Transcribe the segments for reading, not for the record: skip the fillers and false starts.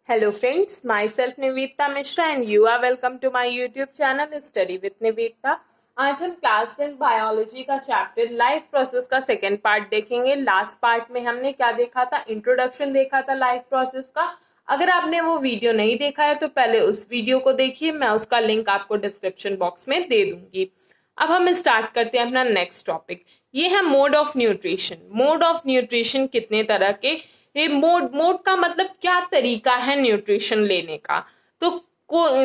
Hello friends, myself Nivedita Mishra and you are welcome to my YouTube channel Study with Nivedita। आज हम class 10 biology का chapter life process का second part देखेंगे। Last part में हमने क्या देखा था, इंट्रोडक्शन देखा था लाइफ प्रोसेस का। अगर आपने वो वीडियो नहीं देखा है तो पहले उस वीडियो को देखिए, मैं उसका लिंक आपको डिस्क्रिप्शन बॉक्स में दे दूंगी। अब हम स्टार्ट करते हैं अपना नेक्स्ट टॉपिक, ये है mode of nutrition. Mode of nutrition कितने तरह के, ये मोड का मतलब क्या तरीका है न्यूट्रिशन लेने का। तो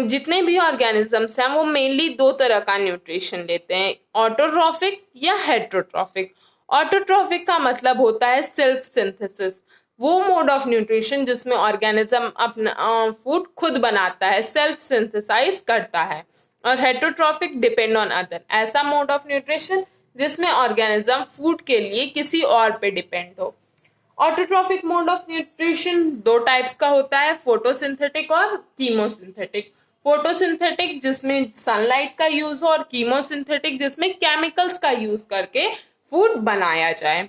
जितने भी ऑर्गेनिजम्स हैं वो मेनली दो तरह का न्यूट्रिशन लेते हैं, ऑटोट्रॉफिक या हेट्रोट्रॉफिक। ऑटोट्रॉफिक का मतलब होता है सेल्फ सिंथेसिस, वो मोड ऑफ न्यूट्रिशन जिसमें ऑर्गेनिज्म अपना फूड खुद बनाता है, सेल्फ सिंथेसाइज करता है। और हेट्रोट्रॉफिक डिपेंड ऑन अदर, ऐसा मोड ऑफ न्यूट्रिशन जिसमें ऑर्गेनिज्म फूड के लिए किसी और पे डिपेंड हो। ऑटोट्रॉफिक मोड ऑफ न्यूट्रिशन दो टाइप्स का होता है, फोटोसिंथेटिक और कीमोसिंथेटिक। फोटोसिंथेटिक जिसमें सनलाइट का यूज हो और कीमोसिंथेटिक जिसमें केमिकल्स का यूज करके फूड बनाया जाए।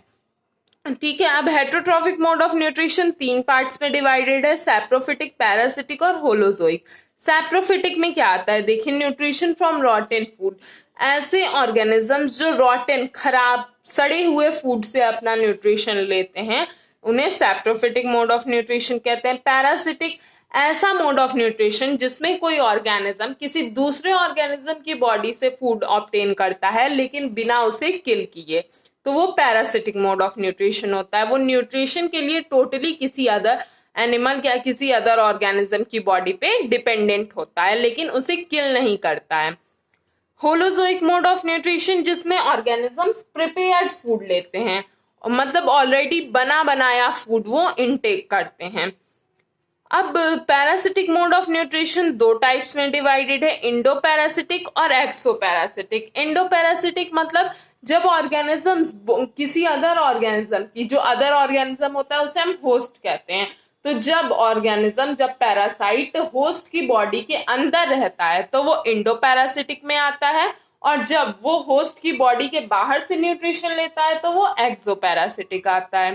ठीक है, अब हेट्रोट्रॉफिक मोड ऑफ न्यूट्रिशन तीन पार्ट्स में डिवाइडेड है, सैप्रोफिटिक, पैरासिटिक और होलोजोइक। सैप्रोफिटिक में क्या आता है, देखिए, न्यूट्रिशन फ्रॉम रॉटेन फूड, ऐसे ऑर्गेनिजम्स जो रॉटेन खराब सड़े हुए फूड से अपना न्यूट्रिशन लेते हैं उन्हें सैप्रोफिटिक मोड ऑफ न्यूट्रिशन कहते हैं। पैरासिटिक ऐसा मोड ऑफ न्यूट्रिशन जिसमें कोई ऑर्गेनिज्म किसी दूसरे ऑर्गेनिज्म की बॉडी से फूड ऑब्टेन करता है लेकिन बिना उसे किल किए, तो वो पैरासिटिक मोड ऑफ न्यूट्रिशन होता है। वो न्यूट्रिशन के लिए टोटली किसी अदर एनिमल या किसी अदर ऑर्गेनिज्म की बॉडी पे डिपेंडेंट होता है लेकिन उसे किल नहीं करता है। होलोजोइक मोड ऑफ न्यूट्रिशन जिसमें ऑर्गेनिजम्स प्रिपेयर्ड फूड लेते हैं, मतलब ऑलरेडी बना बनाया फूड वो इनटेक करते हैं। अब पैरासिटिक मोड ऑफ न्यूट्रिशन दो टाइप्स में डिवाइडेड है, इंडोपैरासिटिक और एक्सोपैरासिटिक। इंडोपैरासिटिक मतलब जब ऑर्गेनिजम्स किसी अदर ऑर्गेनिज्म की, जो अदर ऑर्गेनिज्म होता है उसे हम होस्ट कहते हैं, तो जब पैरासाइट होस्ट की बॉडी के अंदर रहता है तो वो इंडोपैरासिटिक में आता है, और जब वो होस्ट की बॉडी के बाहर से न्यूट्रिशन लेता है तो वो एक्सोपैरासिटिक आता है।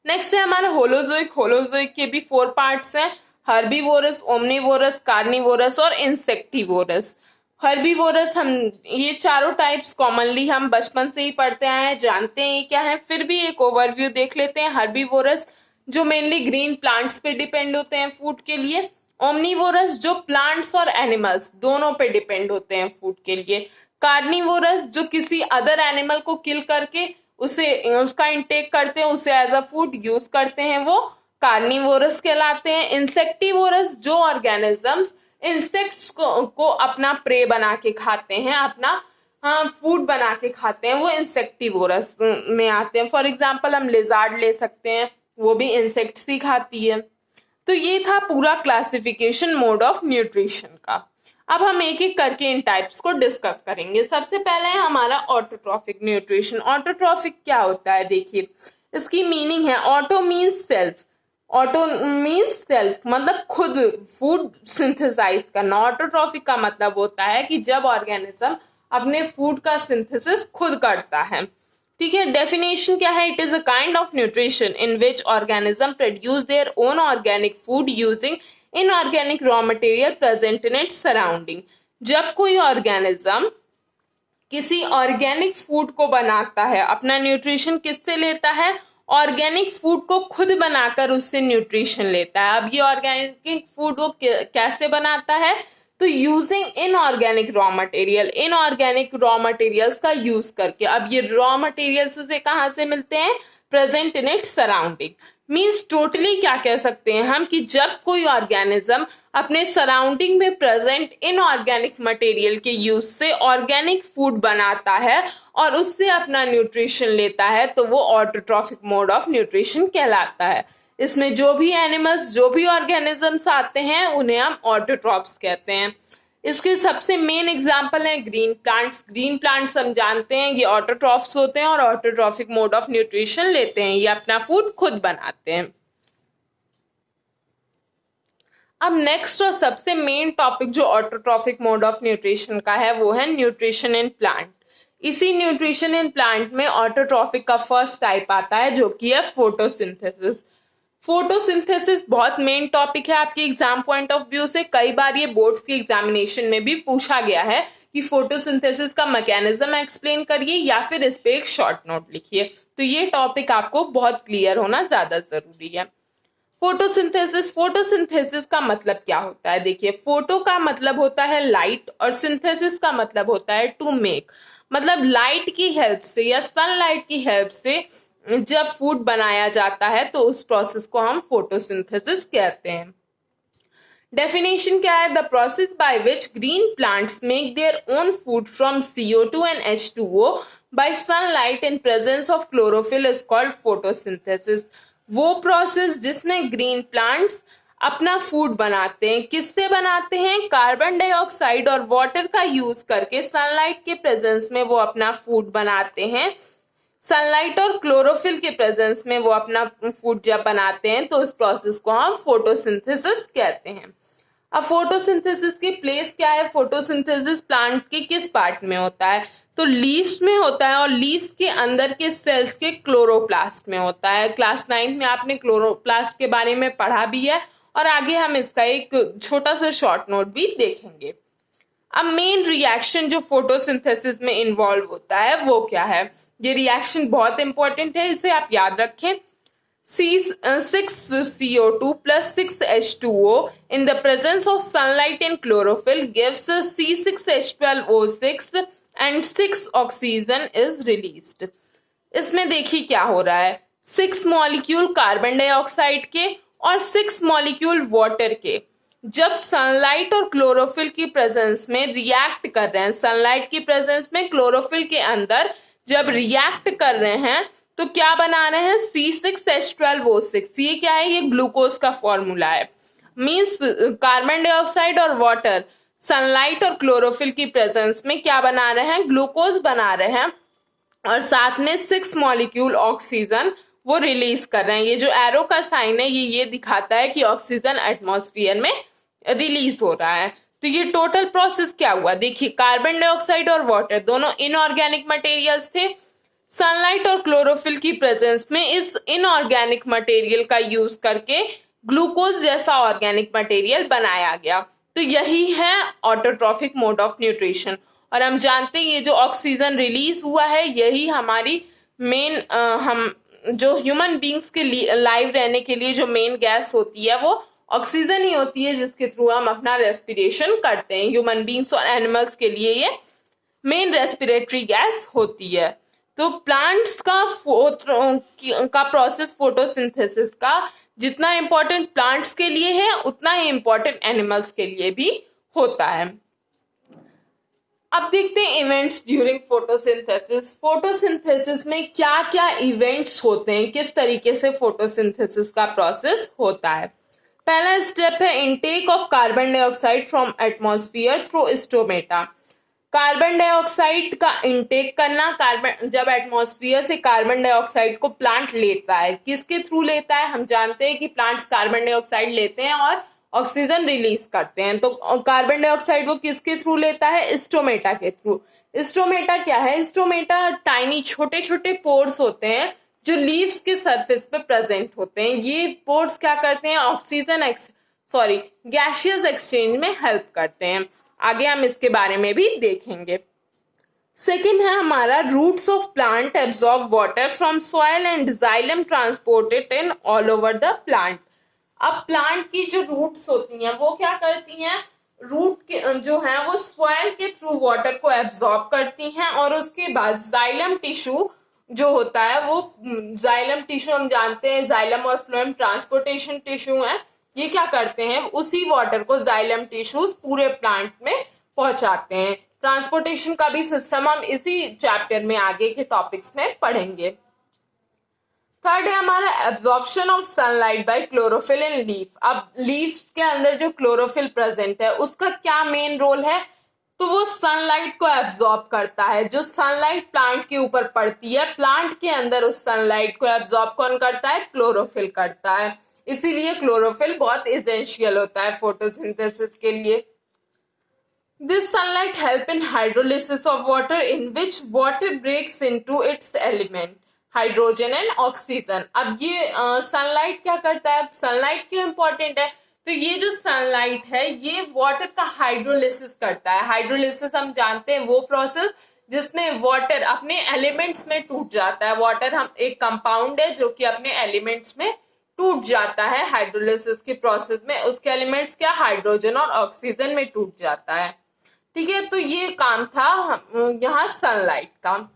नेक्स्ट है हमारा होलोजोइक। होलोजोइक के भी 4 पार्ट्स हैं, हर्बीवोरस, ओमनीवोरस, कार्निवोरस और इंसेक्टिवोरस। हर्बीवोरस, हम ये चारों टाइप्स कॉमनली हम बचपन से ही पढ़ते आए हैं, जानते हैं क्या है, फिर भी एक ओवरव्यू देख लेते हैं। हर्बीवोरस जो मेनली ग्रीन प्लांट्स पे डिपेंड होते हैं फूड के लिए। ओमनीवोरस जो प्लांट्स और एनिमल्स दोनों पे डिपेंड होते हैं फूड के लिए। कार्निवोरस जो किसी अदर एनिमल को किल करके उसका इंटेक करते हैं, उसे एज अ फूड यूज करते हैं, वो कार्निवोरस कहलाते हैं। इंसेक्टिवोरस जो ऑर्गेनिजम्स इंसेक्ट्स को अपना प्रे बना के खाते हैं, अपना फूड बना के खाते हैं, वो इंसेक्टिवोरस में आते हैं। फॉर एग्जाम्पल हम लिजार्ड ले सकते हैं, वो भी इंसेक्ट्स ही खाती है। तो ये था पूरा क्लासिफिकेशन मोड ऑफ न्यूट्रिशन का। अब हम एक एक करके इन टाइप्स को डिस्कस करेंगे। सबसे पहले है हमारा ऑटोट्रॉफिक न्यूट्रिशन। ऑटोट्रॉफिक क्या होता है, देखिए इसकी मीनिंग है, auto means self, auto means self मतलब खुद फूड सिंथेसाइज करना। ऑटोट्रॉफिक का मतलब होता है कि जब ऑर्गेनिज्म अपने फूड का सिंथेसिस खुद करता है। ठीक है, डेफिनेशन क्या है, it is a kind of nutrition in which organism produce their own organic food using inorganic raw material present in its surrounding. जब कोई ऑर्गेनिज्म किसी ऑर्गेनिक फूड को बनाता है, अपना न्यूट्रिशन किससे लेता है, ऑर्गेनिक फूड को खुद बनाकर उससे न्यूट्रिशन लेता है। अब ये ऑर्गेनिक फूड वो कैसे बनाता है, तो using inorganic raw material, inorganic raw materials का यूज करके। अब ये रॉ मटेरियल्स उसे कहाँ से मिलते हैं, present in its surrounding. Means totally क्या कह सकते हैं हम कि जब कोई ऑर्गेनिज्म अपने सराउंडिंग में प्रेजेंट इनऑर्गेनिक मटेरियल के यूज से ऑर्गेनिक फूड बनाता है और उससे अपना न्यूट्रिशन लेता है तो वो ऑटोट्रॉफिक मोड ऑफ न्यूट्रिशन कहलाता है। इसमें जो भी एनिमल्स, जो भी ऑर्गेनिजम्स आते हैं उन्हें हम ऑटोट्रॉफ्स कहते हैं। इसके सबसे मेन एग्जांपल है ग्रीन प्लांट्स। ग्रीन प्लांट्स हम जानते हैं ये ऑटोट्रॉफ्स होते हैं और ऑटोट्रॉफिक मोड ऑफ न्यूट्रिशन लेते हैं, ये अपना फूड खुद बनाते हैं। अब नेक्स्ट और सबसे मेन टॉपिक जो ऑटोट्रॉफिक मोड ऑफ न्यूट्रिशन का है वो है न्यूट्रिशन इन प्लांट। इसी न्यूट्रिशन इन प्लांट में ऑटोट्रॉफिक का फर्स्ट टाइप आता है जो कि है फोटोसिंथेसिस। फोटोसिंथेसिस बहुत मेन टॉपिक है आपके एग्जाम पॉइंट ऑफ व्यू से। कई बार ये बोर्ड्स के एग्जामिनेशन में भी पूछा गया है कि फोटोसिंथेसिस का मैकेनिज्म एक्सप्लेन करिए या फिर इस पे एक शॉर्ट नोट लिखिए। तो ये टॉपिक आपको बहुत क्लियर होना ज्यादा जरूरी है। फोटोसिंथेसिस का मतलब क्या होता है? देखिए, फोटो का मतलब होता है लाइट और सिंथेसिस का मतलब होता है टू मेक। मतलब लाइट की हेल्प से या सनलाइट की हेल्प से जब फूड बनाया जाता है तो उस प्रोसेस को हम फोटोसिंथेसिस कहते हैं। डेफिनेशन क्या है? The process by which green plants make their own food from CO2 and H2O bye sunlight in presence of chlorophyll is called photosynthesis. वो प्रोसेस जिसमें ग्रीन प्लांट्स अपना फूड बनाते हैं, किससे बनाते हैं? कार्बन डाइऑक्साइड और वाटर का यूज करके सनलाइट के प्रेजेंस में वो अपना फूड बनाते हैं। सनलाइट और क्लोरोफिल के प्रेजेंस में वो अपना फूड जब बनाते हैं तो उस प्रोसेस को हम फोटोसिंथेसिस कहते हैं। अब फोटोसिंथेसिस की प्लेस क्या है? फोटोसिंथेसिस प्लांट के किस पार्ट में होता है? तो लीव्स में होता है और लीव्स के अंदर के सेल्स के क्लोरोप्लास्ट में होता है। क्लास 9 में आपने क्लोरोप्लास्ट के बारे में पढ़ा भी है और आगे हम इसका एक छोटा सा शॉर्ट नोट भी देखेंगे। अब मेन रिएक्शन जो फोटोसिंथेसिस में इन्वॉल्व होता है वो क्या है? ये रिएक्शन बहुत इंपॉर्टेंट है, इसे आप याद रखें। 6CO2 plus 6H2O in the presence of sunlight and chlorophyll gives C6H12O6 and 6 oxygen is released। इसमें देखिए क्या हो रहा है, 6 मॉलिक्यूल कार्बन डाइऑक्साइड के और 6 मॉलिक्यूल वाटर के जब सनलाइट और क्लोरोफिल की प्रेजेंस में रिएक्ट कर रहे हैं, सनलाइट की प्रेजेंस में क्लोरोफिल के अंदर जब रिएक्ट कर रहे हैं तो क्या बना रहे हैं? C6H12O6। ये क्या है? ये ग्लूकोज का फॉर्मूला है। मींस कार्बन डाइऑक्साइड और वाटर सनलाइट और क्लोरोफिल की प्रेजेंस में क्या बना रहे हैं? ग्लूकोज बना रहे हैं और साथ में 6 मॉलिक्यूल ऑक्सीजन वो रिलीज कर रहे हैं। ये जो एरो का साइन है ये दिखाता है कि ऑक्सीजन एटमॉस्फेयर में रिलीज हो रहा है। तो ये टोटल प्रोसेस क्या हुआ? देखिए, कार्बन डाइऑक्साइड और वाटर दोनों इनऑर्गेनिक मटेरियल्स थे। सनलाइट और क्लोरोफिल की प्रेजेंस में इस इनऑर्गेनिक मटेरियल का यूज करके ग्लूकोज जैसा ऑर्गेनिक मटेरियल बनाया गया। तो यही है ऑटोट्रॉफिक मोड ऑफ न्यूट्रिशन। और हम जानते हैं ये जो ऑक्सीजन रिलीज हुआ है यही हमारी मेन हम जो ह्यूमन बींग्स के लिए लाइव रहने के लिए जो मेन गैस होती है वो ऑक्सीजन ही होती है, जिसके थ्रू हम अपना रेस्पिरेशन करते हैं। ह्यूमन बींग्स और एनिमल्स के लिए ये मेन रेस्पिरेटरी गैस होती है। तो प्लांट्स का प्रोसेस फोटोसिंथेसिस का जितना इम्पोर्टेंट प्लांट्स के लिए है उतना ही इम्पोर्टेंट एनिमल्स के लिए भी होता है। अब देखते हैं इवेंट्स ड्यूरिंग फोटोसिंथेसिस। फोटोसिंथेसिस में क्या क्या इवेंट्स होते हैं, किस तरीके से फोटोसिंथेसिस का प्रोसेस होता है। पहला स्टेप है intake of carbon dioxide from atmosphere through stomata. Carbon dioxide का इनटेक करना, जब एटमॉस्फेयर से कार्बन डाइऑक्साइड को प्लांट लेता है, किसके थ्रू लेता है? हम जानते हैं कि प्लांट्स कार्बन डाइऑक्साइड लेते हैं और ऑक्सीजन रिलीज करते हैं। तो कार्बन डाइऑक्साइड वो किसके थ्रू लेता है? स्टोमेटा के थ्रू। स्टोमेटा क्या है? स्टोमेटा टाइनी छोटे छोटे पोर्स होते हैं जो लीव्स के सरफेस पे प्रेजेंट होते हैं। ये पोर्स क्या करते हैं? गैसियस एक्सचेंज में हेल्प करते हैं। आगे हम इसके बारे में भी देखेंगे। सेकेंड है हमारा roots of plant absorb water from soil and xylem transported in all over the plant. अब प्लांट की जो रूट्स होती हैं वो क्या करती हैं? रूट के जो है वो सॉइल के थ्रू वाटर को एब्जॉर्ब करती हैं और उसके बाद जाइलम टिश्यू जो होता है वो जाइलम टिश्यू हम जानते हैं जाइलम और फ्लोएम ट्रांसपोर्टेशन टिश्यू है। ये क्या करते हैं? उसी वाटर को जाइलम टिश्यूज पूरे प्लांट में पहुंचाते हैं। ट्रांसपोर्टेशन का भी सिस्टम हम इसी चैप्टर में आगे के टॉपिक्स में पढ़ेंगे। थर्ड है हमारा absorption of sunlight bye chlorophyll in leaf. अब लीव्स के अंदर जो क्लोरोफिल प्रेजेंट है उसका क्या मेन रोल है? तो वो सनलाइट को एब्जॉर्ब करता है। जो सनलाइट प्लांट के ऊपर पड़ती है, प्लांट के अंदर उस सनलाइट को एब्जॉर्ब कौन करता है? क्लोरोफिल करता है। इसीलिए क्लोरोफिल बहुत एसेंशियल होता है फोटोसिंथेसिस के लिए। This sunlight help in hydrolysis of water in which water breaks into its element। Hydrogen and oxygen. अब ये सनलाइट क्या करता है, सनलाइट क्यों इंपॉर्टेंट है, तो ये जो सनलाइट है ये वाटर का हाइड्रोलिसिस करता है। हाइड्रोलिसिस हम जानते हैं वो प्रोसेस जिसमें वाटर अपने एलिमेंट्स में टूट जाता है। वाटर हम एक कंपाउंड है जो कि अपने एलिमेंट्स में टूट जाता है हाइड्रोलिसिस के प्रोसेस में, उसके एलिमेंट्स क्या हाइड्रोजन और ऑक्सीजन में टूट जाता है। ठीक है, तो ये काम था यहाँ सनलाइट का।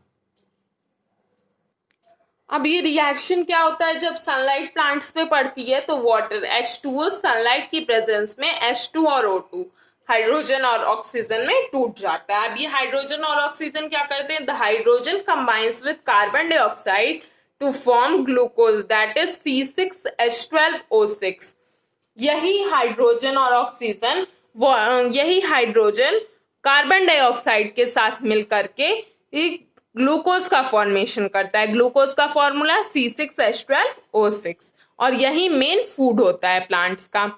अब ये रिएक्शन क्या होता है जब सनलाइट प्लांट्स पे पड़ती है, तो वाटर H2O सनलाइट की प्रेजेंस में H2 और O2 हाइड्रोजन और ऑक्सीजन में टूट जाता है। अब ये हाइड्रोजन और ऑक्सीजन क्या करते हैं, the hydrogen combines with carbon dioxide to form glucose that is C6H12O6। यही हाइड्रोजन और ऑक्सीजन यही हाइड्रोजन कार्बन डाइऑक्साइड के साथ मिलकर के एक ग्लूकोज का फॉर्मेशन करता है। ग्लूकोज का फॉर्मूला C6H12O6 और यही मेन फूड होता है प्लांट्स का।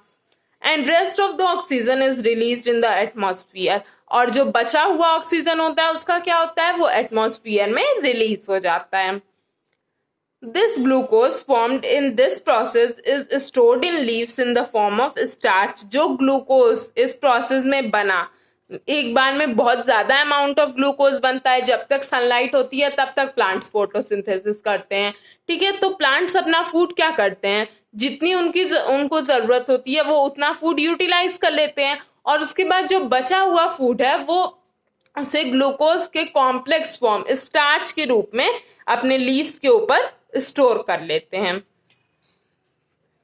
And rest of the oxygen is released in the atmosphere, और जो बचा हुआ ऑक्सीजन होता है उसका क्या होता है, वो एटमॉस्फेयर में रिलीज हो जाता है। This glucose formed in this process is stored in leaves in the form of starch। जो ग्लूकोज इस प्रोसेस में बना, एक बार में बहुत ज्यादा अमाउंट ऑफ ग्लूकोज बनता है। जब तक सनलाइट होती है तब तक प्लांट्स फोटोसिंथेसिस करते हैं। ठीक है, तो प्लांट्स अपना फूड क्या करते हैं, जितनी उनको जरूरत होती है वो उतना फूड यूटिलाइज कर लेते हैं, और उसके बाद जो बचा हुआ फूड है वो उसे ग्लूकोज के कॉम्प्लेक्स फॉर्म स्टार्च के रूप में अपने लीव्स के ऊपर स्टोर कर लेते हैं।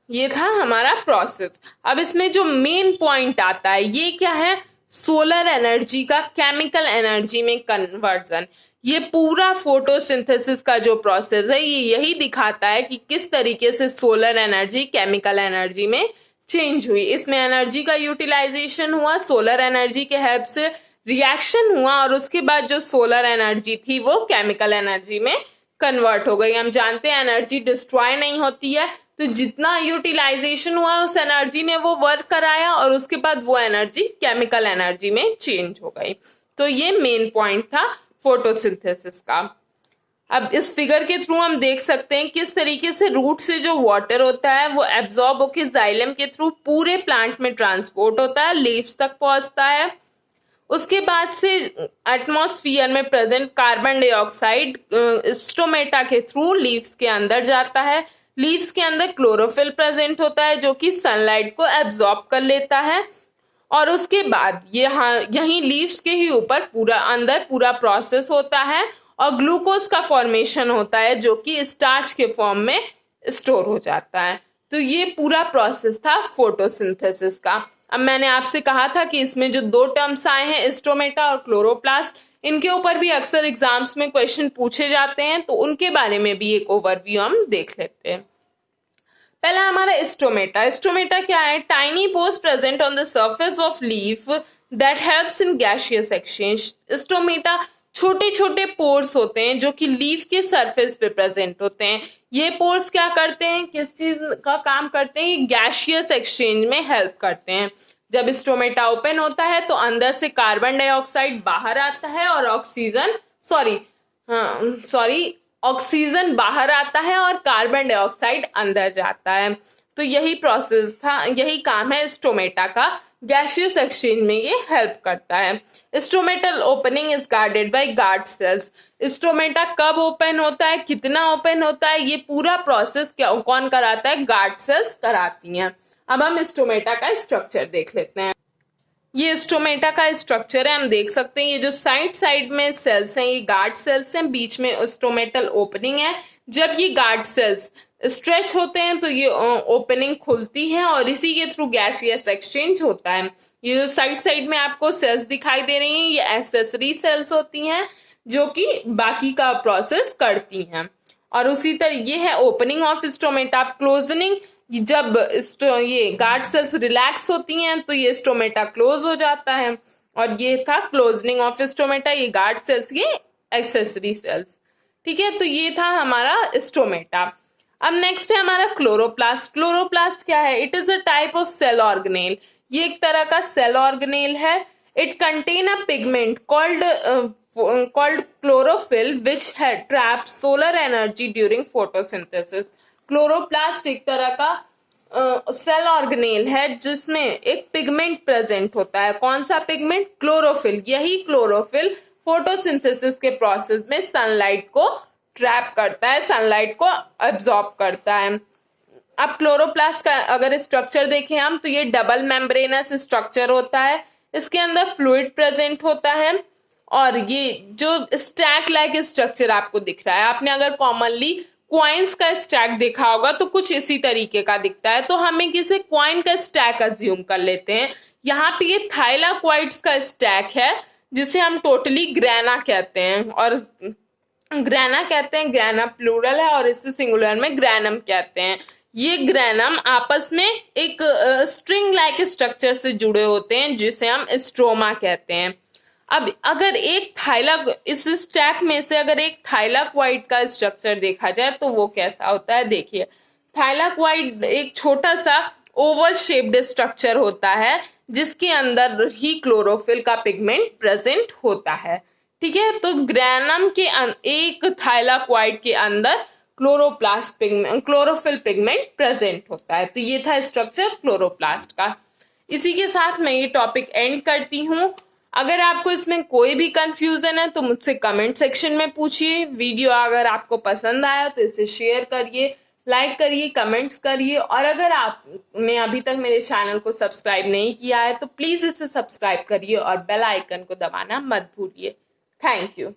ये था हमारा प्रोसेस। अब इसमें जो मेन पॉइंट आता है ये क्या है, सोलर एनर्जी का केमिकल एनर्जी में कन्वर्जन। ये पूरा फोटोसिंथेसिस का जो प्रोसेस है ये यही दिखाता है कि किस तरीके से सोलर एनर्जी केमिकल एनर्जी में चेंज हुई। इसमें एनर्जी का यूटिलाइजेशन हुआ, सोलर एनर्जी के हेल्प से रिएक्शन हुआ, और उसके बाद जो सोलर एनर्जी थी वो केमिकल एनर्जी में कन्वर्ट हो गई। हम जानते हैं एनर्जी डिस्ट्रॉय नहीं होती है, तो जितना यूटिलाइजेशन हुआ उस एनर्जी ने वो वर्क कराया, और उसके बाद वो एनर्जी केमिकल एनर्जी में चेंज हो गई। तो ये मेन पॉइंट था फोटोसिंथेसिस का। अब इस फिगर के थ्रू हम देख सकते हैं किस तरीके से रूट से जो वाटर होता है वो एब्जॉर्ब होकर जाइलम के थ्रू पूरे प्लांट में ट्रांसपोर्ट होता है, लीव्स तक पहुंचता है। उसके बाद से एटमॉस्फेयर में प्रेजेंट कार्बन डाइऑक्साइड स्टोमेटा के थ्रू लीव्स के अंदर जाता है। लीव्स के अंदर क्लोरोफिल प्रेजेंट होता है जो कि सनलाइट को एब्जॉर्ब कर लेता है, और उसके बाद यही लीव्स के ही ऊपर पूरा प्रोसेस होता है और ग्लूकोज का फॉर्मेशन होता है जो कि स्टार्च के फॉर्म में स्टोर हो जाता है। तो ये पूरा प्रोसेस था फोटोसिंथेसिस का। अब मैंने आपसे कहा था कि इसमें जो दो टर्म्स आए हैं स्टोमेटा और क्लोरोप्लास्ट, इनके ऊपर भी अक्सर एग्जाम्स में क्वेश्चन पूछे जाते हैं, तो उनके बारे में भी एक ओवरव्यू हम देख लेते हैं। पहला हमारा स्टोमेटा। स्टोमेटा क्या है, tiny pores present on the surface of leaf that helps in gaseous exchange. Stomata छोटे छोटे पोर्स होते हैं जो कि लीफ के सरफेस पे प्रेजेंट होते हैं। ये पोर्स क्या करते हैं, किस चीज का काम करते हैं, गैसियस एक्सचेंज में हेल्प करते हैं। जब स्टोमेटा ओपन होता है तो अंदर से कार्बन डाइऑक्साइड बाहर आता है और ऑक्सीजन बाहर आता है और कार्बन डाइऑक्साइड अंदर जाता है। तो यही प्रोसेस था, यही काम है स्टोमेटा का, गैसियस एक्सचेंज में ये हेल्प करता है। Stomatal opening is guarded by guard cells. Stomata कब ओपन होता है, कितना ओपन होता है, ये पूरा प्रोसेस कौन कराता है, गार्ड सेल्स कराती हैं। अब हम स्टोमेटा का स्ट्रक्चर देख लेते हैं। ये स्टोमेटा का स्ट्रक्चर है, हम देख सकते हैं ये जो साइड में सेल्स हैं ये गार्ड सेल्स हैं, बीच में स्टोमेटल ओपनिंग है। जब ये गार्ड सेल्स स्ट्रेच होते हैं तो ये ओपनिंग खुलती है और इसी के थ्रू गैसियस एक्सचेंज होता है। ये जो साइड में आपको सेल्स दिखाई दे रही हैं ये एक्सेसरी सेल्स होती हैं जो कि बाकी का प्रोसेस करती हैं। और उसी तरह ये है ओपनिंग ऑफ स्टोमेटा। क्लोजनिंग, जब ये गार्ड सेल्स रिलैक्स होती हैं तो ये स्टोमेटा क्लोज हो जाता है, और ये था क्लोजनिंग ऑफ स्टोमेटा, ये गार्ड सेल्स, ये एक्सेसरी सेल्स। ठीक है, तो ये था हमारा स्टोमेटा। अब नेक्स्ट है हमारा क्लोरोप्लास्ट। क्लोरोप्लास्ट क्या है, it is a type of cell organelle. ये एक तरह का सेल ऑर्गेनेल है। It contain a pigment called chlorophyll which traps solar energy during photosynthesis. Chloroplast एक तरह का सेल ऑर्गेनेल है जिसमें एक पिगमेंट प्रेजेंट होता है. कौन सा पिगमेंट? क्लोरोफिल. यही क्लोरोफिल फोटोसिंथेसिस के प्रोसेस में सनलाइट को ट्रैप करता है, सनलाइट को एब्जॉर्ब करता है. अब क्लोरोप्लास्ट का अगर स्ट्रक्चर देखें हम तो ये डबल मेम्ब्रेनस स्ट्रक्चर होता है. इसके अंदर फ्लूइड प्रेजेंट होता है और ये जो स्टैक लाइक स्ट्रक्चर आपको दिख रहा है, आपने अगर कॉमनली क्वाइंस का स्टैक देखा होगा तो कुछ इसी तरीके का दिखता है. तो हम एक इसे क्वाइन का स्टैक अज्यूम कर लेते हैं. यहाँ पे ये थाइलाक्वाइड्स का स्टैक है जिसे हम टोटली ग्रैना कहते हैं. और ग्रैना कहते हैं, ग्रैना प्लूरल है और इसे सिंगुलर में ग्रैनम कहते हैं. ये ग्रैनम आपस में एक स्ट्रिंग लाइक स्ट्रक्चर से जुड़े होते हैं जिसे हम स्ट्रोमा कहते हैं. अब अगर इस स्टैक में से अगर एक थाइलाक्वाइड का स्ट्रक्चर देखा जाए तो वो कैसा होता है. देखिए, थाइलाक्वाइड एक छोटा सा ओवल शेप्ड स्ट्रक्चर होता है जिसके अंदर ही क्लोरोफिल का पिगमेंट प्रेजेंट होता है. ठीक है, तो ग्रैनम के एक थाइलाक्वाइड के अंदर क्लोरोफिल पिगमेंट प्रेजेंट होता है. तो ये था स्ट्रक्चर क्लोरोप्लास्ट का. इसी के साथ मैं ये टॉपिक एंड करती हूँ. अगर आपको इसमें कोई भी कंफ्यूजन है तो मुझसे कमेंट सेक्शन में पूछिए. वीडियो अगर आपको पसंद आया तो इसे शेयर करिए, लाइक करिए, कमेंट्स करिए. और अगर आपने अभी तक मेरे चैनल को सब्सक्राइब नहीं किया है तो प्लीज इसे सब्सक्राइब करिए और बेल आइकन को दबाना मत भूलिए. Thank you.